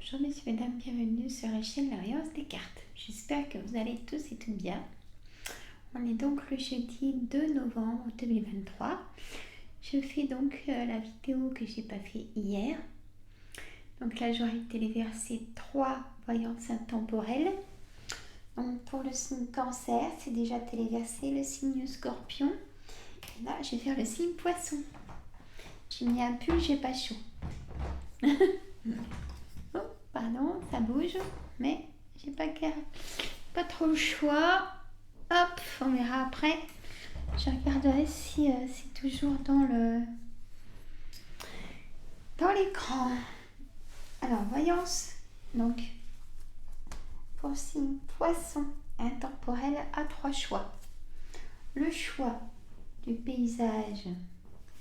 Bonjour messieurs, mesdames, bienvenue sur la chaîne La Voyance des cartes. J'espère que vous allez tous et toutes bien. On est donc le jeudi 2 novembre 2023. Je fais donc la vidéo que j'ai pas fait hier. Donc là j'aurai téléversé 3 voyances intemporelles. Donc pour le signe cancer, c'est déjà téléversé, le signe scorpion. Et là je vais faire le signe poisson. J'ai mis un pull, j'ai pas chaud. Oh, pardon, ça bouge, mais j'ai pas trop le choix. Hop, on verra après. Je regarderai si c'est toujours dans l'écran. Alors, voyance. Donc, pour signe poisson intemporel à 3 choix. Le choix du paysage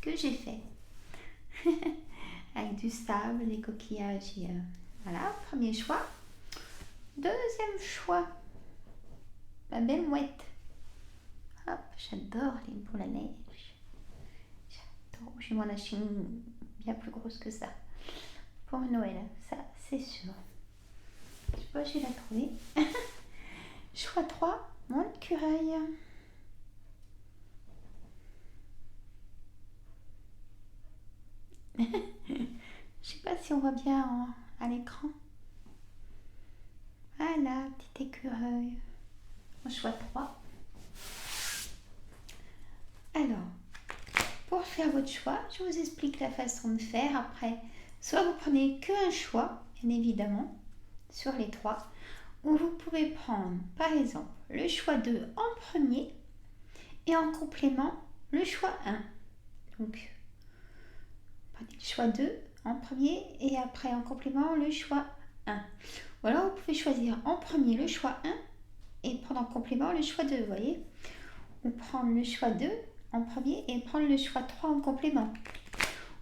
que j'ai fait. Avec du sable, des coquillages et voilà, premier choix. Deuxième choix, la belle mouette. Hop, j'adore les boules à neige. J'adore. Je vais m'en acheter une bien plus grosse que ça. Pour Noël, ça c'est sûr. Je sais pas, je vais la trouver. Choix 3, mon écureuil. Je sais pas si on voit bien à l'écran. Voilà, petit écureuil. Mon choix 3. Alors, pour faire votre choix, je vous explique la façon de faire. Après, soit vous prenez qu'un choix, bien évidemment, sur les 3, ou vous pouvez prendre, par exemple, le choix 2 en premier et en complément, le choix 1. Donc, prenez le choix 2 en premier et après en complément, le choix 1. Ou alors, vous pouvez choisir en premier le choix 1 et prendre en complément le choix 2, vous voyez. Ou prendre le choix 2 en premier et prendre le choix 3 en complément.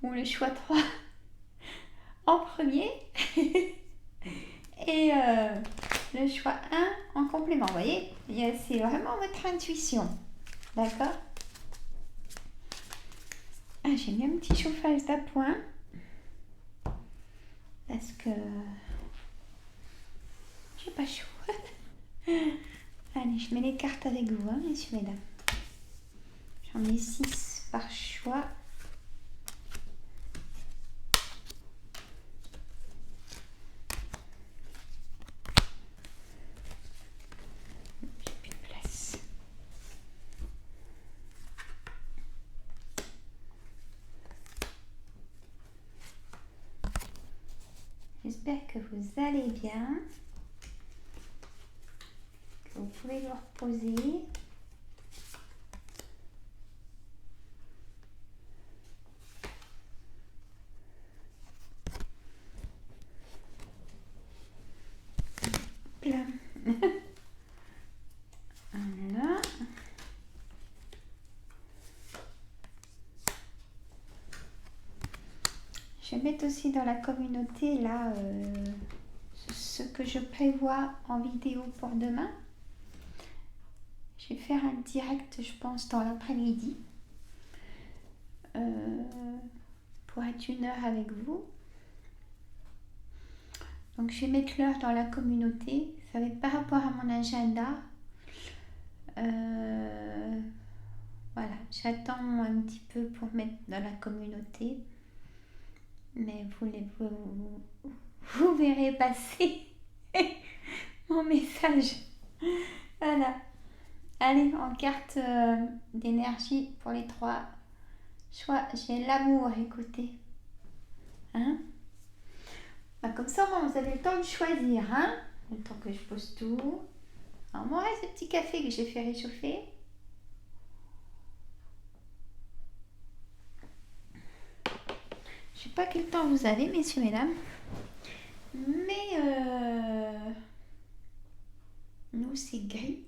Ou le choix 3 en premier et le choix 1 en complément. Vous voyez, c'est vraiment votre intuition. D'accord? J'ai mis un petit chauffage d'appoint parce que j'ai pas chaud. Allez, je mets les cartes avec vous, hein, messieurs, mesdames. J'en ai 6 par choix. J'ai plus de place. J'espère que vous allez bien, que vous pouvez vous reposer. Voilà. Je vais mettre aussi dans la communauté là ce que je prévois en vidéo pour demain. Je vais faire un direct, je pense, dans l'après-midi pour être 1 heure avec vous. Donc je vais mettre l'heure dans la communauté. Ça va être par rapport à mon agenda. Voilà, j'attends un petit peu pour mettre dans la communauté. Mais vous verrez passer mon message. Voilà. Allez, en carte d'énergie pour les 3 choix, j'ai l'amour, écoutez. Hein? Bah, comme ça, vous avez le temps de choisir. Hein? Le temps que je pose tout. Alors, moi, ce petit café que j'ai fait réchauffer. Je sais pas quel temps vous avez, messieurs, mesdames. Mais nous, c'est gris.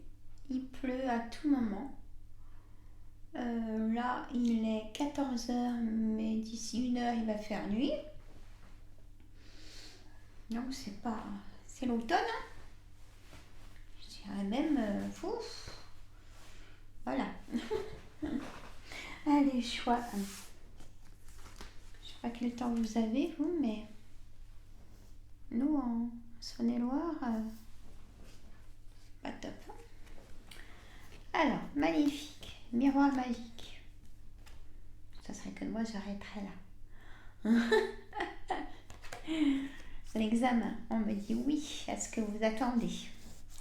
Il pleut à tout moment. Là, il est 14h, mais d'ici 1 heure, il va faire nuit. Donc, c'est l'automne. Hein, je dirais même, voilà. Allez, choix. Je sais pas quel temps vous avez, vous, mais nous, miroir magique. Ça serait que moi j'arrêterais là. L'examen, on me dit oui à ce que vous attendez.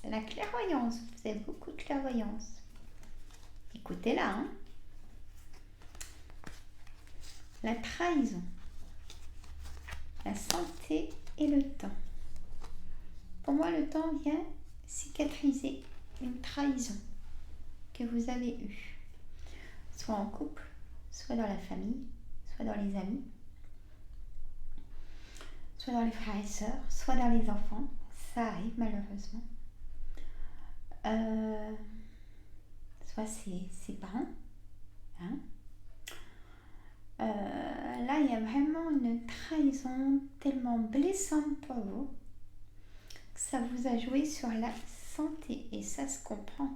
La clairvoyance, vous avez beaucoup de clairvoyance. Écoutez-la, hein. La trahison, la santé et le temps. Pour moi, le temps vient cicatriser une trahison que vous avez eue, soit en couple, soit dans la famille, soit dans les amis, soit dans les frères et sœurs, soit dans les enfants. Ça arrive malheureusement. Soit ses parents. Hein. Là, il y a vraiment une trahison tellement blessante pour vous que ça vous a joué sur la santé. Et ça se comprend.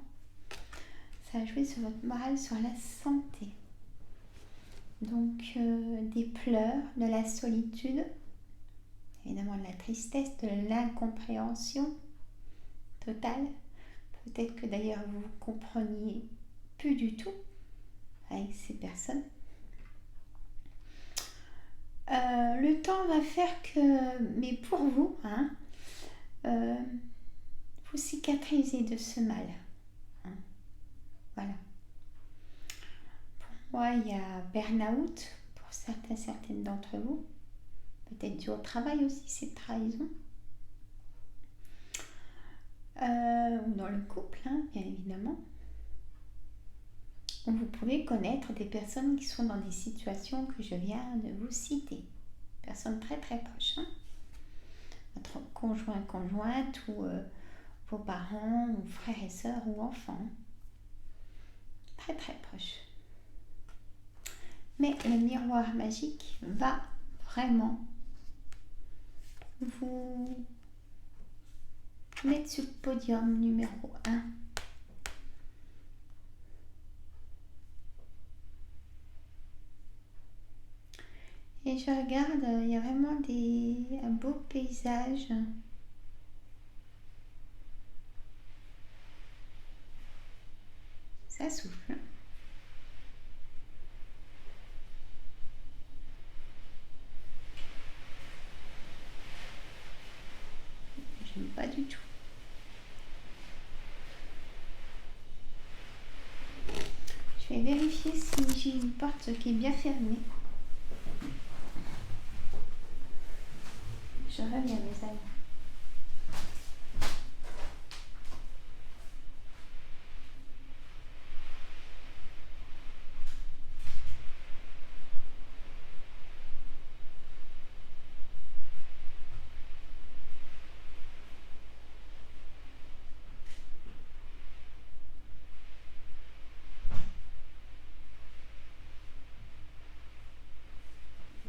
Ça a joué sur votre morale, sur la santé. Donc, des pleurs, de la solitude, évidemment de la tristesse, de l'incompréhension totale. Peut-être que d'ailleurs vous ne compreniez plus du tout avec ces personnes. Le temps va faire que, mais pour vous, hein, vous cicatrisez de ce mal. Hein. Voilà. Pour moi, il y a burn-out pour certaines d'entre vous. Peut-être dû au travail aussi, cette trahison. Ou dans le couple, hein, bien évidemment. Vous pouvez connaître des personnes qui sont dans des situations que je viens de vous citer. Personnes très très proches. Hein. Votre conjoint, conjointe ou vos parents ou frères et sœurs ou enfants. Très très proches. Mais le miroir magique va vraiment vous mettre sur le podium numéro 1. Et je regarde, il y a vraiment un beau paysage. Ça souffle. J'aime pas du tout. Je vais vérifier si j'ai une porte qui est bien fermée. Je reviens, mes amis.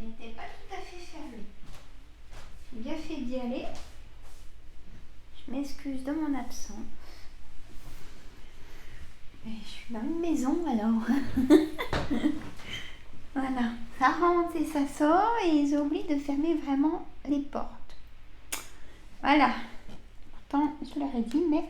N'était pas tout à fait fermé. J'ai bien fait d'y aller. Je m'excuse de mon absence. Mais je suis dans une maison alors. Voilà, ça rentre et ça sort et ils oublient de fermer vraiment les portes. Voilà. Pourtant, je leur ai dit, mais...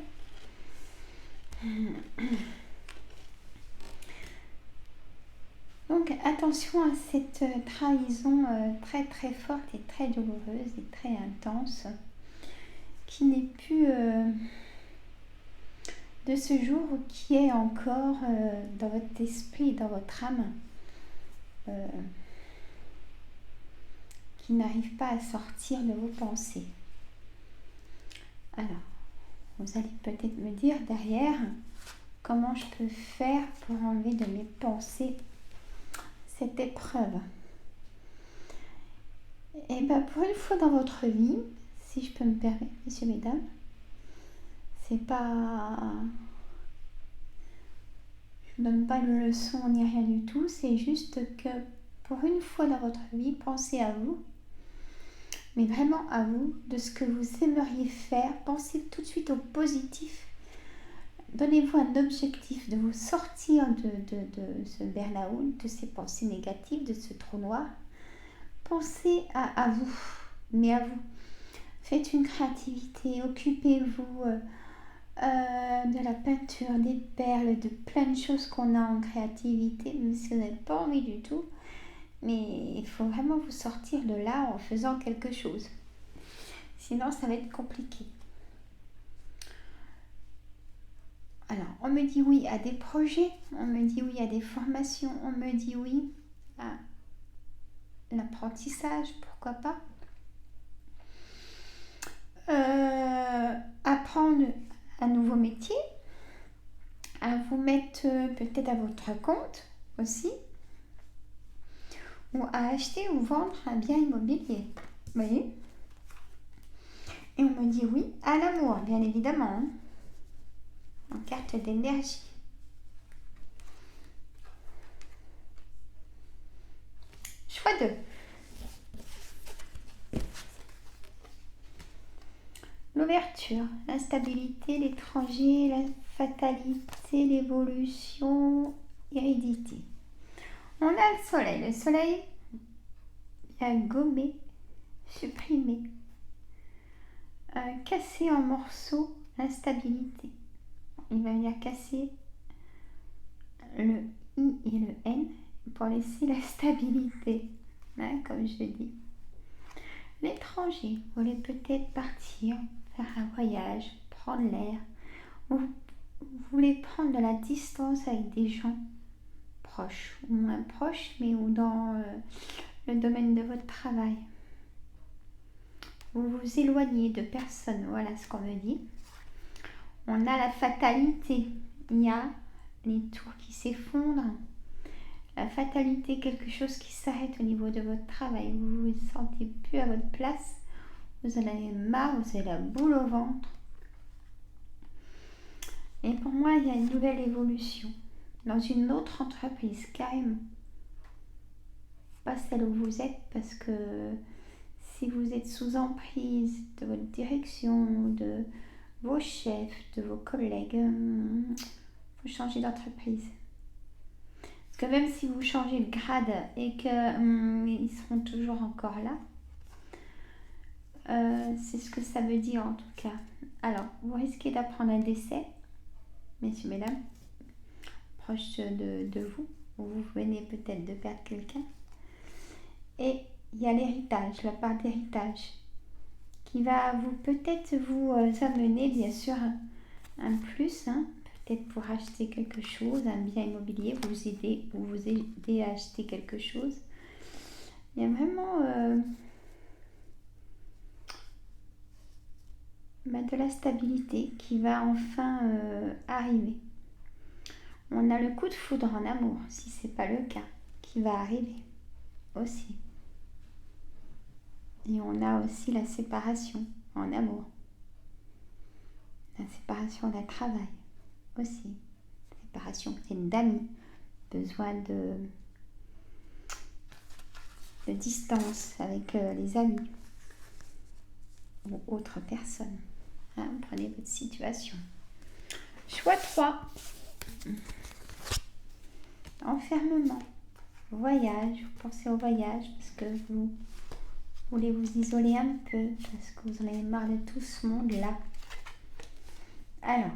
Donc, attention à cette trahison très très forte et très douloureuse et très intense qui n'est plus de ce jour ou qui est encore dans votre esprit, dans votre âme, qui n'arrive pas à sortir de vos pensées. Alors, vous allez peut-être me dire derrière comment je peux faire pour enlever de mes pensées cette épreuve. Et bien pour une fois dans votre vie, si je peux me permettre, messieurs, mesdames, c'est pas... Je ne donne pas de leçon ni rien du tout, c'est juste que pour une fois dans votre vie, pensez à vous, mais vraiment à vous, de ce que vous aimeriez faire, pensez tout de suite au positif. Donnez-vous un objectif de vous sortir de ce burn-out, de ces pensées négatives, de ce trou noir. Pensez à vous, mais à vous. Faites une créativité, occupez-vous de la peinture, des perles, de plein de choses qu'on a en créativité, même si vous n'avez pas envie du tout. Mais il faut vraiment vous sortir de là en faisant quelque chose. Sinon, ça va être compliqué. Alors, on me dit oui à des projets, on me dit oui à des formations, on me dit oui à l'apprentissage, pourquoi pas. Apprendre un nouveau métier, à vous mettre peut-être à votre compte aussi, ou à acheter ou vendre un bien immobilier. Vous voyez? Et on me dit oui à l'amour, bien évidemment, hein, en carte d'énergie. Choix 2. L'ouverture, l'instabilité, l'étranger, la fatalité, l'évolution, hérédité. On a le soleil. Le soleil vient gommer, supprimer, casser en morceaux l'instabilité. Il va venir casser le I et le N pour laisser la stabilité, hein, comme je dis. L'étranger, vous voulez peut-être partir, faire un voyage, prendre l'air. Vous voulez prendre de la distance avec des gens proches ou moins proches, mais ou dans le domaine de votre travail. Vous vous éloignez de personnes, voilà ce qu'on me dit. On a la fatalité, il y a les tours qui s'effondrent. La fatalité, quelque chose qui s'arrête au niveau de votre travail. Vous ne vous sentez plus à votre place. Vous en avez marre, vous avez la boule au ventre. Et pour moi, il y a une nouvelle évolution dans une autre entreprise, carrément. Pas celle où vous êtes, parce que si vous êtes sous emprise de votre direction, de vos chefs, de vos collègues, vous changez d'entreprise. Parce que même si vous changez de grade et qu'ils seront toujours encore là, c'est ce que ça veut dire en tout cas. Alors, vous risquez d'apprendre un décès, messieurs, mesdames, proche de vous, ou vous venez peut-être de perdre quelqu'un. Et il y a l'héritage, la part d'héritage, qui va peut-être vous amener, bien sûr, un plus, hein, peut-être pour acheter quelque chose, un bien immobilier, vous aider à acheter quelque chose. Il y a vraiment de la stabilité qui va enfin arriver. On a le coup de foudre en amour, si ce n'est pas le cas, qui va arriver aussi. Et on a aussi la séparation en amour. La séparation d'un travail aussi. Séparation d'amis. Besoin de distance avec les amis ou autres personnes. Hein, prenez votre situation. Choix 3. Enfermement. Voyage. Vous pensez au voyage parce que vous voulez vous isoler un peu parce que vous en avez marre de tout ce monde-là. Alors,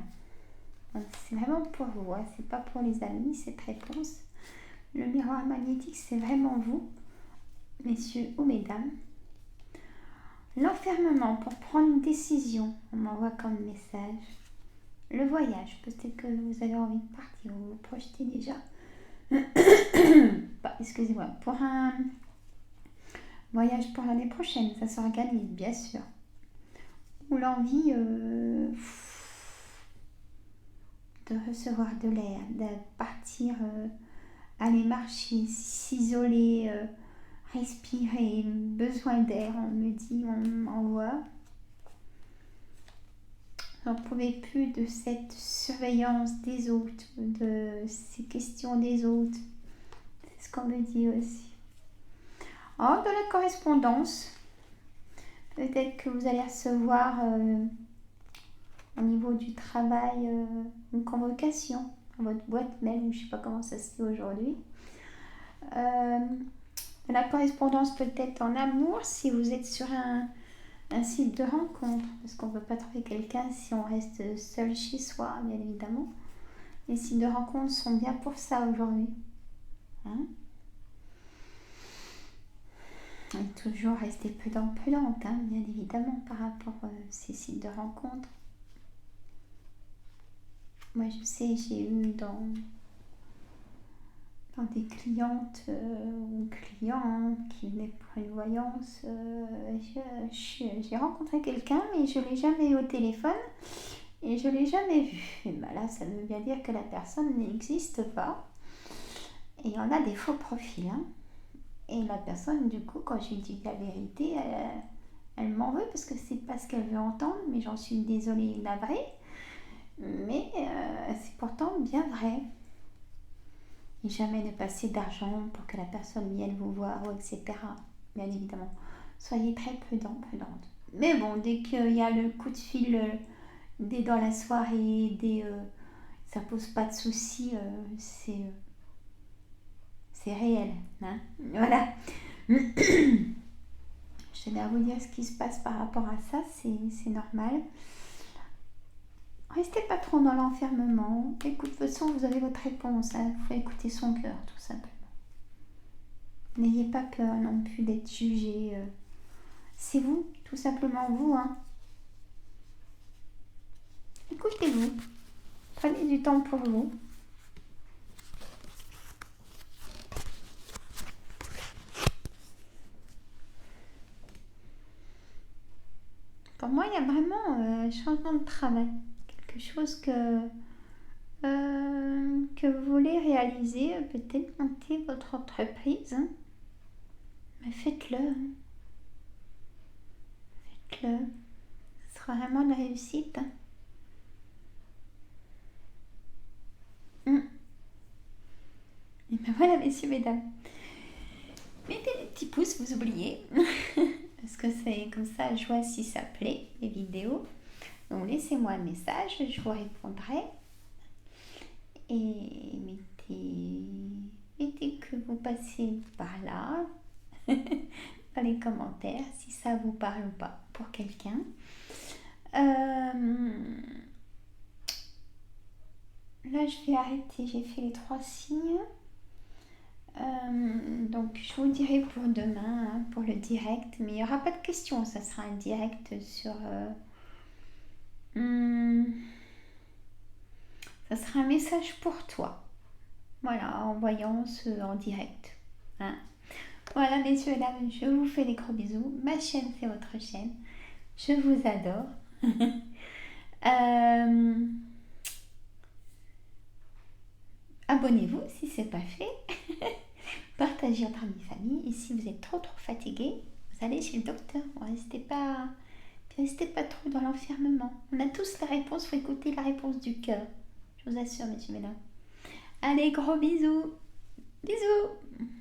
c'est vraiment pour vous, hein, c'est pas pour les amis cette réponse. Le miroir magnétique, c'est vraiment vous, messieurs ou mesdames. L'enfermement pour prendre une décision, on m'envoie comme message. Le voyage, peut-être que vous avez envie de partir, vous vous projetez déjà. Excusez-moi, pour un voyage pour l'année prochaine, ça s'organise bien sûr. Ou l'envie de recevoir de l'air, de partir, aller marcher, s'isoler, respirer, besoin d'air, on me dit, on m'envoie. On ne pouvait plus de cette surveillance des autres, de ces questions des autres. C'est ce qu'on me dit aussi. Alors, de la correspondance, peut-être que vous allez recevoir au niveau du travail une convocation dans votre boîte mail, je ne sais pas comment ça se fait aujourd'hui. De la correspondance peut-être en amour, si vous êtes sur un site de rencontre, parce qu'on ne peut pas trouver quelqu'un si on reste seul chez soi, bien évidemment. Les sites de rencontre sont bien pour ça aujourd'hui. Hein? Et toujours rester prudente, hein, bien évidemment, par rapport à ces sites de rencontre. Moi, je sais, j'ai eu dans des clientes ou clients qui venaient pour une voyance, j'ai rencontré quelqu'un, mais je ne l'ai jamais eu au téléphone et je ne l'ai jamais vu. Et ben là, ça veut bien dire que la personne n'existe pas. Et on a des faux profils. Hein. Et la personne, du coup, quand je lui dis la vérité, elle m'en veut parce que c'est pas ce qu'elle veut entendre, mais j'en suis désolée, navrée. Mais c'est pourtant bien vrai. Et jamais ne passer d'argent pour que la personne vienne vous voir, etc. Bien évidemment. Soyez très prudent, prudente. Mais bon, dès qu'il y a le coup de fil, dès dans la soirée, ça pose pas de soucis, c'est réel. Hein, voilà. Je tenais à vous dire ce qui se passe par rapport à ça, c'est normal. Restez pas trop dans l'enfermement. Écoute, de toute façon, vous avez votre réponse. Il faut écouter son cœur, tout simplement. N'ayez pas peur non plus d'être jugé. C'est vous, tout simplement vous. Hein. Écoutez-vous. Prenez du temps pour vous. Pour moi, il y a vraiment changement de travail. Quelque chose que vous voulez réaliser, peut-être monter votre entreprise. Hein. Mais faites-le. Hein. Faites-le. Ce sera vraiment une réussite. Hein. Et ben voilà, messieurs, mesdames. Mettez des petits pouces, vous oubliez. Parce que c'est comme ça, je vois si ça plaît, les vidéos. Donc laissez-moi un message, je vous répondrai. Et mettez que vous passez par là, dans les commentaires, si ça vous parle ou pas pour quelqu'un. Là, je vais arrêter, j'ai fait les 3 signes. Donc je vous dirai pour demain, hein, pour le direct, mais il n'y aura pas de questions, ça sera un direct sur... ça sera un message pour toi. Voilà, en voyance en direct. Hein. Voilà, messieurs et dames, je vous fais des gros bisous. Ma chaîne, c'est votre chaîne. Je vous adore. Abonnez-vous si ce n'est pas fait. Partagez entre amis et famille. Et si vous êtes trop fatigué, vous allez chez le docteur. Restez pas trop dans l'enfermement. On a tous la réponse, il faut écouter la réponse du cœur. Je vous assure, messieurs et mesdames. Allez, gros bisous. Bisous.